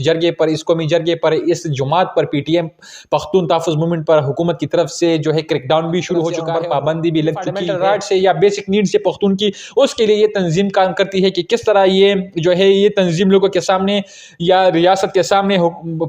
جرگے پر، اس قومی جرگے پر، اس جماعت پر، P T M Pakhtun تحفظ موومنٹ پر حکومت کی طرف سے جو ہے کریک ڈاؤن بھی شروع ہو چکا ہے، پابندی بھی لگ چکی ہے رائٹ سے یا بیسک نیڈ سے پختون کی، اس کے لیے یہ تنظیم کام کرتی ہے کہ کس طرح یہ جو ہے یہ تنظیم لوگوں کے سامنے یا ریاست کے سامنے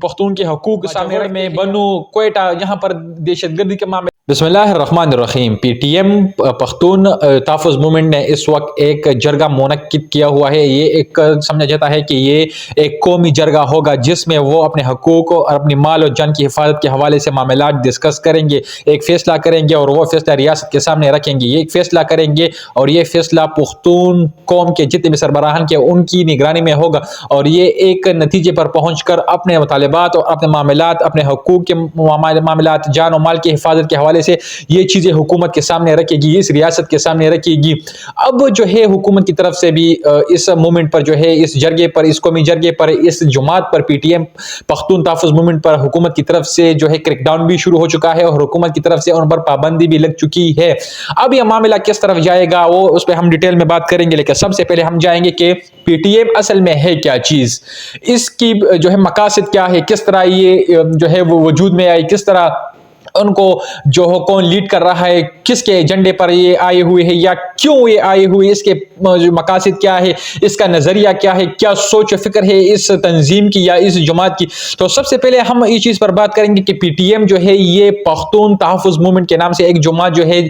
پختون کے حقوق سامنے میں بنو کوئٹہ یہاں پر دہشت گردی کے معاملے. بسم اللہ الرحمن الرحیم. پی ٹی ایم پختون تحفظ موومنٹ نے اس وقت ایک جرگہ منعقد کیا ہوا ہے. یہ ایک سمجھا جاتا ہے کہ یہ ایک قومی جرگہ ہوگا جس میں وہ اپنے حقوق اور اپنی مال اور جان کی حفاظت کے حوالے سے معاملات ڈسکس کریں گے، ایک فیصلہ کریں گے اور وہ فیصلہ ریاست کے سامنے رکھیں گے. یہ ایک فیصلہ کریں گے اور یہ فیصلہ پختون قوم کے جتنے بھی سربراہان کے ان کی نگرانی میں ہوگا اور یہ ایک نتیجے پر پہنچ کر اپنے مطالبات اور اپنے معاملات، اپنے حقوق کے معاملات، جان و مال کی حفاظت کے حوالے سے یہ چیزیں حکومت کے سامنے رکھے گی، اس ریاست کے سامنے رکھے گی. اب جو ہے حکومت کی طرف سے بھی اس موومنٹ پر جو ہے اس جرگے پر، اس قومی جرگے پر، اس جماعت پر، پی ٹی ایم پختون تحفظ موومنٹ پر حکومت کی طرف سے جو ہے کریک ڈاؤن بھی شروع ہو چکا ہے اور حکومت کی طرف سے ان پر پابندی بھی لگ چکی ہے. اب یہ معاملہ کس طرف جائے گا وہ اس پہ ہم ڈیٹیل میں بات کریں گے، لیکن سب سے پہلے ہم جائیں گے کہ پی ٹی ایم اصل میں ہے کیا چیز، اس کی جو ہے مقاصد کیا ہے، کس طرح یہ جو ہے وہ وجود میں آئی، کس طرح ان کو جو کون لیڈ کر رہا ہے، کس کے ایجنڈے پر یہ آئے ہوئے ہیں یا کیوں یہ آئے ہوئے، اس کے مقاصد کیا ہے، اس کا نظریہ کیا ہے، کیا سوچ و فکر ہے اس تنظیم کی یا اس جماعت کی. تو سب سے پہلے ہم اس چیز پر بات کریں گے کہ پی ٹی ایم جو ہے یہ پختون تحفظ موومنٹ کے نام سے ایک جماعت جو ہے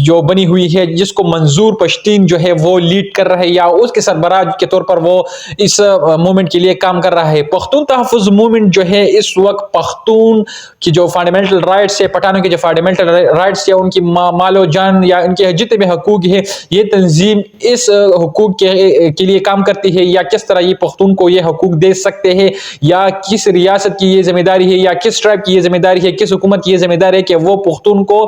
جو بنی ہوئی ہے، جس کو منظور پشتین جو ہے وہ لیڈ کر رہا ہے یا اس کے سربراہ کے طور پر وہ اس موومنٹ کے لیے کام کر رہا ہے. پختون تحفظ موومنٹ جو ہے اس وقت پختون کی جو فنڈامنٹل رائٹس سے، پٹھانوں کے جو فنڈامنٹل رائٹس یا ان کی مال و جان یا ان کے جتنے بھی حقوق ہیں، یہ تنظیم اس حقوق کے لیے کام کرتی ہے یا کس طرح یہ پختون کو یہ حقوق دے سکتے ہیں یا کس ریاست کی یہ ذمہ داری ہے یا کس ٹرائب کی یہ ذمہ داری ہے، کس حکومت کی یہ ذمہ داری ہے کہ وہ پختون کو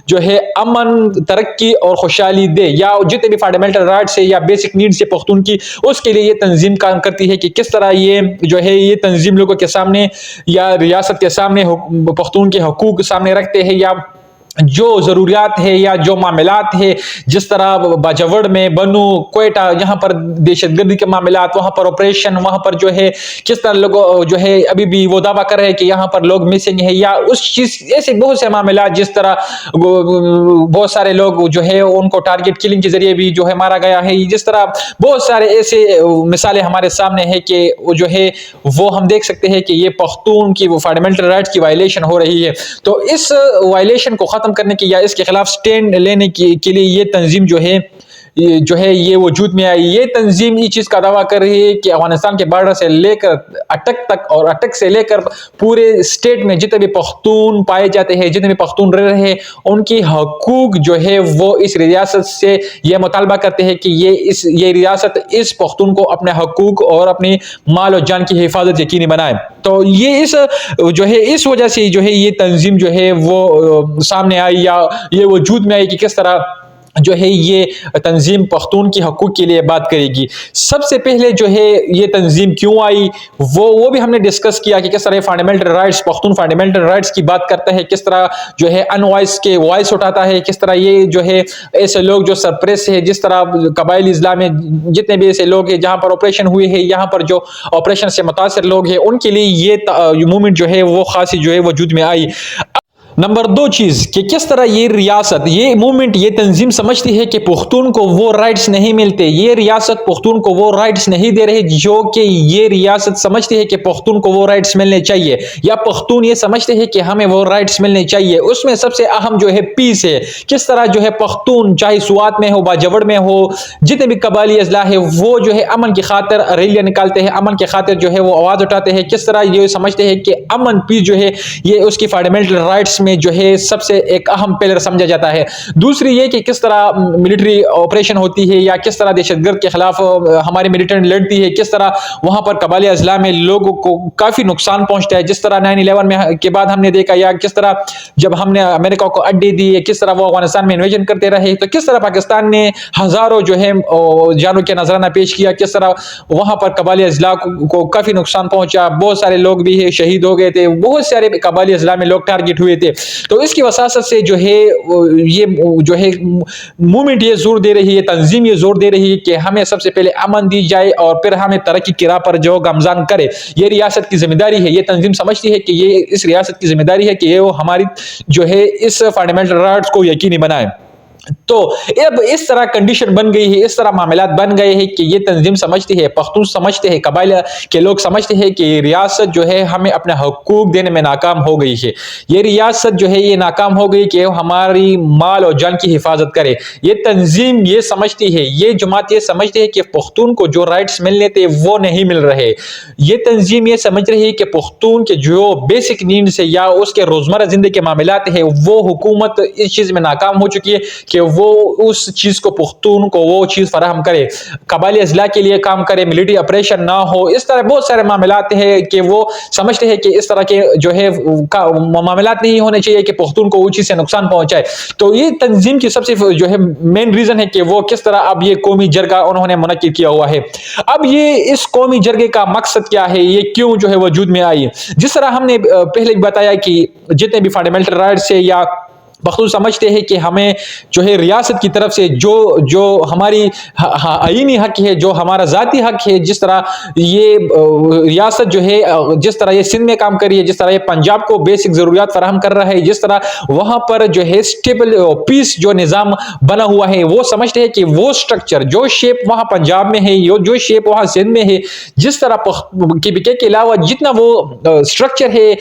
جو ہے امن، ترقی اور خوشحالی دے یا جتنے بھی فنڈامنٹل رائٹس ہے یا بیسک نیڈز ہے پختون کی، اس کے لیے یہ تنظیم کام کرتی ہے کہ کس طرح یہ جو ہے یہ تنظیم لوگوں کے سامنے یا ریاست کے سامنے پختون کے حقوق سامنے رکھتے ہیں یا جو ضروریات ہے یا جو معاملات ہے، جس طرح باجوڑ میں، بنو، کوئٹہ یہاں پر دہشت گردی کے معاملات، وہاں پر آپریشن، وہاں پر جو ہے کس طرح لوگ جو ہے ابھی بھی وہ دعویٰ کر رہے ہیں کہ یہاں پر لوگ مسنگ ہے یا اس چیز، ایسے بہت سے معاملات، جس طرح بہت سارے لوگ جو ہے ان کو ٹارگٹ کلنگ کے ذریعے بھی جو ہے مارا گیا ہے، جس طرح بہت سارے ایسے مثالیں ہمارے سامنے ہیں کہ وہ جو ہے وہ ہم دیکھ سکتے ہیں کہ یہ پختون کی وہ فنڈامنٹل رائٹس کی وائلیشن ہو رہی ہے. تو اس وائلیشن کو ختم کرنے کی یا اس کے خلاف سٹینڈ لینے کے لیے یہ تنظیم جو ہے یہ وجود میں آئی. یہ تنظیم یہ چیز کا دعویٰ کر رہی ہے کہ افغانستان کے بارڈر سے لے کر اٹک تک اور اٹک سے لے کر پورے اسٹیٹ میں جتنے بھی پختون پائے جاتے ہیں، جتنے بھی پختون رہ رہے ہیں، ان کی حقوق جو ہے وہ اس ریاست سے یہ مطالبہ کرتے ہیں کہ یہ ریاست اس پختون کو اپنے حقوق اور اپنی مال و جان کی حفاظت یقینی بنائے. تو یہ اس وجہ سے جو ہے یہ تنظیم جو ہے وہ سامنے آئی یا یہ وجود میں آئی کہ کس طرح جو ہے یہ تنظیم پختون کی حقوق کے لیے بات کرے گی. سب سے پہلے جو ہے یہ تنظیم کیوں آئی وہ بھی ہم نے ڈسکس کیا کہ کس طرح fundamental rights, Pakhtun fundamental rights کی بات کرتا ہے، کس طرح جو ہے ان وائس کے وائس اٹھاتا ہے، کس طرح یہ جو ہے ایسے لوگ جو سرپریس ہے، جس طرح قبائلی اضلاع میں جتنے بھی ایسے لوگ ہیں جہاں پر آپریشن ہوئے ہیں، یہاں پر جو آپریشن سے متاثر لوگ ہیں، ان کے لیے یہ موومنٹ جو ہے وہ خاصی جو ہے وجود میں آئی. نمبر 2 چیز کہ کس طرح یہ ریاست، یہ موومنٹ، یہ تنظیم سمجھتی ہے کہ پختون کو وہ رائٹس نہیں ملتے، یہ ریاست پختون کو وہ رائٹس نہیں دے رہے جو کہ یہ ریاست سمجھتی ہے کہ پختون کو وہ رائٹس ملنے چاہیے، یا پختون یہ سمجھتے ہیں کہ ہمیں وہ رائٹس ملنے چاہیے. اس میں سب سے اہم جو ہے پیس ہے. کس طرح جو ہے پختون چاہے سوات میں ہو، باجوڑ میں ہو، جتنے بھی قبائلی اضلاع ہے، وہ جو ہے امن کی خاطر ریلیاں نکالتے ہیں، امن کی خاطر جو ہے وہ آواز اٹھاتے ہیں. کس طرح یہ سمجھتے ہیں کہ امن پیس جو ہے یہ اس کی فنڈامنٹل رائٹس میں جو ہے سب سے ایک اہم پلر سمجھا جاتا ہے. دوسری یہ کہ کس طرح ملٹری آپریشن ہوتی ہے یا کس طرح دہشت گرد کے خلاف ہماری ملٹری لڑتی ہے، کس طرح وہاں پر قبائلی اضلاع میں لوگوں کو کافی نقصان پہنچتا ہے، جس طرح 9/11 میں کے بعد ہم نے دیکھا، یا کس طرح جب ہم نے امریکہ کو اڈے دیے، کس طرح وہ افغانستان میں انویژن کرتے رہے، تو کس طرح پاکستان نے ہزاروں جو ہے جانوں کے نذرانہ پیش کیا، کس طرح وہاں پر قبائلی اضلاع کو کافی نقصان پہنچا، بہت سارے لوگ بھی شہید ہو گئے تھے، بہت سارے قبائلی اضلاع میں لوگ ٹارگٹ ہوئے تھے. تو اس کی وساست سے جو ہے یہ موومنٹ یہ زور دے رہی ہے، تنظیم یہ زور دے رہی ہے کہ ہمیں سب سے پہلے امن دی جائے اور پھر ہمیں ترقی کی راہ پر جو گامزن کرے. یہ ریاست کی ذمہ داری ہے. یہ تنظیم سمجھتی ہے کہ یہ اس ریاست کی ذمہ داری ہے کہ یہ ہماری جو ہے اس فنڈامنٹل رائٹس کو یقینی بنائے. تو اب اس طرح کنڈیشن بن گئی ہے، اس طرح معاملات بن گئے ہیں کہ یہ تنظیم سمجھتی ہے، پختون سمجھتے ہیں، قبائل کے لوگ سمجھتے ہیں کہ یہ ریاست جو ہے ہمیں اپنے حقوق دینے میں ناکام ہو گئی ہے. یہ ریاست جو ہے یہ ناکام ہو گئی کہ ہماری مال اور جان کی حفاظت کرے. یہ تنظیم یہ سمجھتی ہے، یہ جماعت یہ سمجھتی ہے کہ پختون کو جو رائٹس ملنے تھے وہ نہیں مل رہے. یہ تنظیم یہ سمجھ رہی ہے کہ پختون کے جو بیسک نیڈز ہے یا اس کے روزمرہ زندگی کے معاملات ہیں وہ حکومت اس چیز میں ناکام ہو چکی ہے کہ وہ اس چیز کو پختون کو وہ چیز فراہم کرے، قبائلی اضلاع کے لیے کام کرے، ملٹری آپریشن نہ ہو. اس طرح بہت سارے معاملات ہیں کہ وہ سمجھتے ہیں کہ اس طرح کے جو ہے معاملات نہیں ہونے چاہیے کہ پختون کو وہ چیز سے نقصان پہنچائے. تو یہ تنظیم کی سب سے جو ہے مین ریزن ہے کہ وہ کس طرح اب یہ قومی جرگہ انہوں نے منعقد کیا ہوا ہے. اب یہ اس قومی جرگے کا مقصد کیا ہے، یہ کیوں جو ہے وجود میں آئی. جس طرح ہم نے پہلے بتایا کہ جتنے بھی فنڈامنٹل رائٹس ہے یا پختون سمجھتے ہیں کہ ہمیں جو ہے ریاست کی طرف سے جو ہماری آئینی حق ہے، جو ہمارا ذاتی حق ہے، جس طرح یہ ریاست جو ہے جس طرح یہ سندھ میں کام کری ہے، جس طرح یہ پنجاب کو بیسک ضروریات فراہم کر رہا ہے، جس طرح وہاں پر جو ہے اسٹیبل پیس جو نظام بنا ہوا ہے، وہ سمجھتے ہیں کہ وہ سٹرکچر جو شیپ وہاں پنجاب میں ہے، جو شیپ وہاں سندھ میں ہے، جس طرح کے علاوہ جتنا وہ سٹرکچر ہے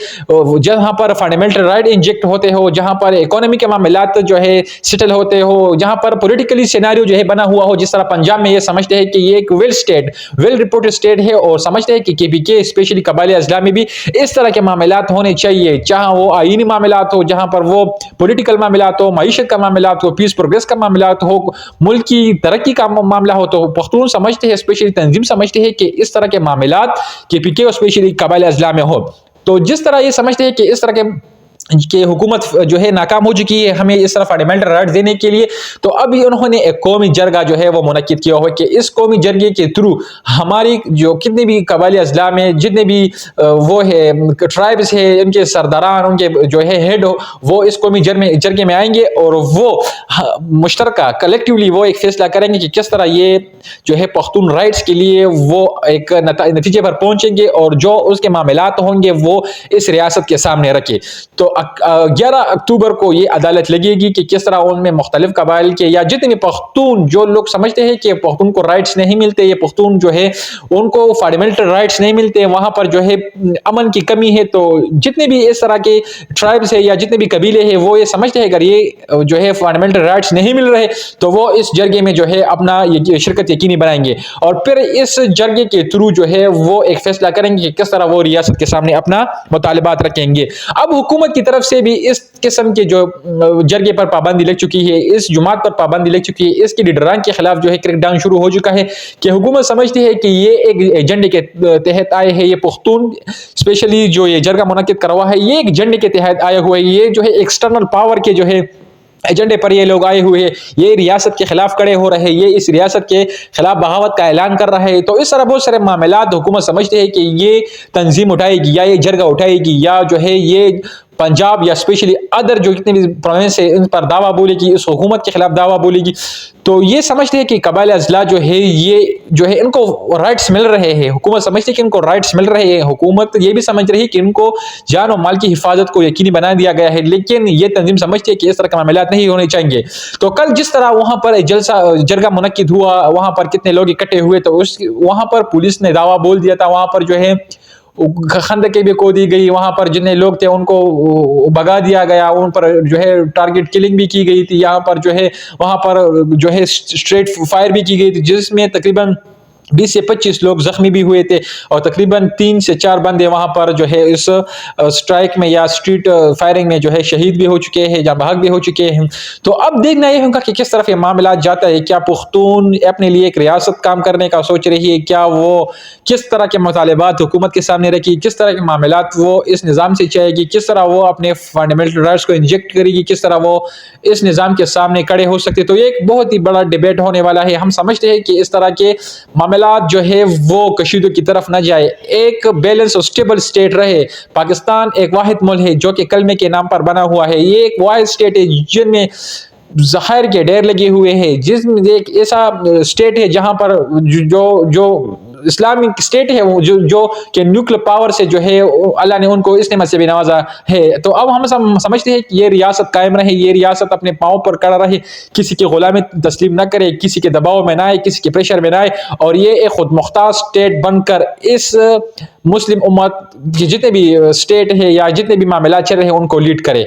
جہاں پر فنڈامنٹل رائٹ انجیکٹ ہوتے ہو، جہاں پر اکانومی کے معاملات جو ہے سیٹل ہوتے ہو، جہاں پر پولیٹیکلی سیناریو جو ہے بنا ہوا ہو، جس طرح پنجاب میں یہ سمجھتے ہیں کہ یہ ایک ویل رپورٹڈ اسٹیٹ ہے اور سمجھتے ہیں کہ KPK اسپیشلی قبائلی اضلاع میں بھی اس طرح کے معاملات ہونے چاہیے، چاہے وہ آئینی معاملات ہو، جہاں پر وہ پولیٹیکل معاملات ہو، معیشت کا معاملات ہو، پیس پروگریس کا معاملات ہو، ملک کی ترقی کا معاملہ ہو. تو پختون سمجھتے ہیں، اسپیشلی تنظیم سمجھتے ہیں کہ اس طرح کے معاملات KPK اور اسپیشلی قبائلی اضلاع میں ہو. تو جس طرح یہ سمجھتے ہیں کہ اس طرح کہ حکومت جو ہے ناکام ہو چکی ہے ہمیں اس طرح فنڈامنٹل رائٹس دینے کے لیے، تو اب انہوں نے ایک قومی جرگہ جو ہے وہ منعقد کیا ہوا ہے کہ اس قومی جرگے کے تھرو ہماری جو کتنے بھی قبائلی اضلاع میں جتنے بھی وہ ہے ٹرائبس ہے، ان کے سرداران، ان کے جو ہے ہیڈ وہ اس قومی جرگے میں آئیں گے اور وہ مشترکہ کلیکٹیولی وہ ایک فیصلہ کریں گے کہ کس طرح یہ جو ہے پختون رائٹس کے لیے وہ ایک نتیجے پر پہنچیں گے اور جو اس کے معاملات ہوں گے وہ اس ریاست کے سامنے رکھے. تو 11 اکتوبر کو یہ عدالت لگے گی کہ کس طرح ان میں مختلف قبائل کے یا جتنے پختون جو لوگ سمجھتے ہیں کہ پختون کو رائٹس نہیں ملتے، یہ پختون جو ہے ان کو فنڈامنٹل رائٹس نہیں ملتے، وہاں پر جو ہے امن کی کمی ہے. تو جتنے بھی اس طرح کے ٹرائبس ہیں یا جتنے بھی قبیلے ہیں وہ یہ سمجھتے ہیں اگر یہ جو ہے فنڈامنٹل رائٹس نہیں مل رہے تو وہ اس جرگے میں جو ہے اپنا شرکت یقینی بنائیں گے اور پھر اس جرگے کے تھرو جو ہے وہ ایک فیصلہ کریں گے کہ کس طرح وہ ریاست کے سامنے اپنا مطالبات رکھیں گے. اب حکومت کی طرف سے بھی اس قسم کے جو جرگے پر پابندی لگ چکی ہے، اس جماعت پر پابندی لگ چکی ہے، اس کے لیڈران کے خلاف جو ہے کریک ڈاؤن شروع ہو چکا ہے کہ حکومت سمجھتی ہے کہ یہ ایک ایجنڈے کے تحت آئے ہیں. یہ پختون اسپیشلی جو یہ جرگہ منعقد کروا ہے یہ ایک ایجنڈے کے تحت آئے ہوئے، یہ جو ہے ایکسٹرنل پاور کے جو ہے ایجنڈے پر یہ لوگ آئے ہوئے ہیں، یہ ریاست کے خلاف کھڑے ہو رہے ہیں، یہ اس ریاست کے خلاف بغاوت کا اعلان کر رہا ہے. تو اس طرح بہت سارے معاملات حکومت سمجھتے ہیں کہ یہ تنظیم اٹھائے گی یا یہ جرگہ اٹھائے گی یا جو ہے یہ پنجاب یا اسپیشلی ادر جو جتنے بھی پروونس ہے ان پر دعویٰ بولے گی، اس حکومت کے خلاف دعویٰ بولے گی. تو یہ سمجھتے ہیں کہ قبائلی اضلاع جو ہے یہ جو ہے ان کو رائٹس مل رہے ہیں، حکومت سمجھتی ہے کہ ان کو رائٹس مل رہے ہیں، حکومت یہ بھی سمجھ رہی ہے کہ ان کو جان و مال کی حفاظت کو یقینی بنا دیا گیا ہے، لیکن یہ تنظیم سمجھتی ہے کہ اس طرح کے معاملات نہیں ہونے چاہیے. تو کل جس طرح وہاں پر جرگہ منعقد ہوا، وہاں پر کتنے لوگ اکٹھے ہوئے، تو وہاں پر پولیس نے دعویٰ بول دیا تھا، وہاں پر جو ہے خندقیں بھی کو دی گئی، وہاں پر جتنے لوگ تھے ان کو بھگا دیا گیا، ان پر جو ہے ٹارگٹ کلنگ بھی کی گئی تھی، یہاں پر جو ہے وہاں پر جو ہے اسٹریٹ فائر بھی کی گئی تھی جس میں تقریباً 20 سے 25 لوگ زخمی بھی ہوئے تھے اور تقریباً 3 سے 4 بندے وہاں پر جو ہے اس سٹرائک میں یا اسٹریٹ فائرنگ میں جو ہے شہید بھی ہو چکے ہیں یا بھاگ بھی ہو چکے ہیں. تو اب دیکھنا یہ ہوگا کہ کس طرف یہ معاملات جاتا ہے. کیا پختون اپنے لیے ایک ریاست کام کرنے کا سوچ رہی ہے؟ کیا وہ کس طرح کے مطالبات حکومت کے سامنے رکھی، کس طرح کے معاملات وہ اس نظام سے چاہے گی، کس طرح وہ اپنے فنڈامنٹل رائٹس کو انجیکٹ کرے گی، کس طرح وہ اس نظام کے سامنے کھڑے ہو سکتے. تو یہ ایک بہت ہی بڑا ڈیبیٹ ہونے والا ہے. ہم سمجھتے ہیں کہ اس طرح کے معاملات معاملات جو ہے وہ کشیدوں کی طرف نہ جائے، ایک بیلنس اور اسٹیبل اسٹیٹ رہے۔ پاکستان ایک واحد ملک ہے جو کہ کلمے کے نام پر بنا ہوا ہے، یہ ایک واحد اسٹیٹ ہے جن میں ذخائر کے ڈھیر لگے ہوئے ہیں، جس میں ایک ایسا اسٹیٹ ہے جہاں پر جو اسلامک اسٹیٹ ہے جو کہ نیوکلیر پاور سے جو ہے اللہ نے ان کو اس نعمت سے بھی نوازا ہے۔ تو اب ہم سمجھتے ہیں کہ یہ ریاست قائم رہے، یہ ریاست اپنے پاؤں پر کھڑا رہے، کسی کی غلامی تسلیم نہ کرے، کسی کے دباؤ میں نہ آئے، کسی کے پریشر میں نہ آئے، اور یہ ایک خود مختار اسٹیٹ بن کر اس مسلم امت کے جتنے بھی اسٹیٹ ہے یا جتنے بھی معاملات چل رہے ہیں ان کو لیڈ کرے۔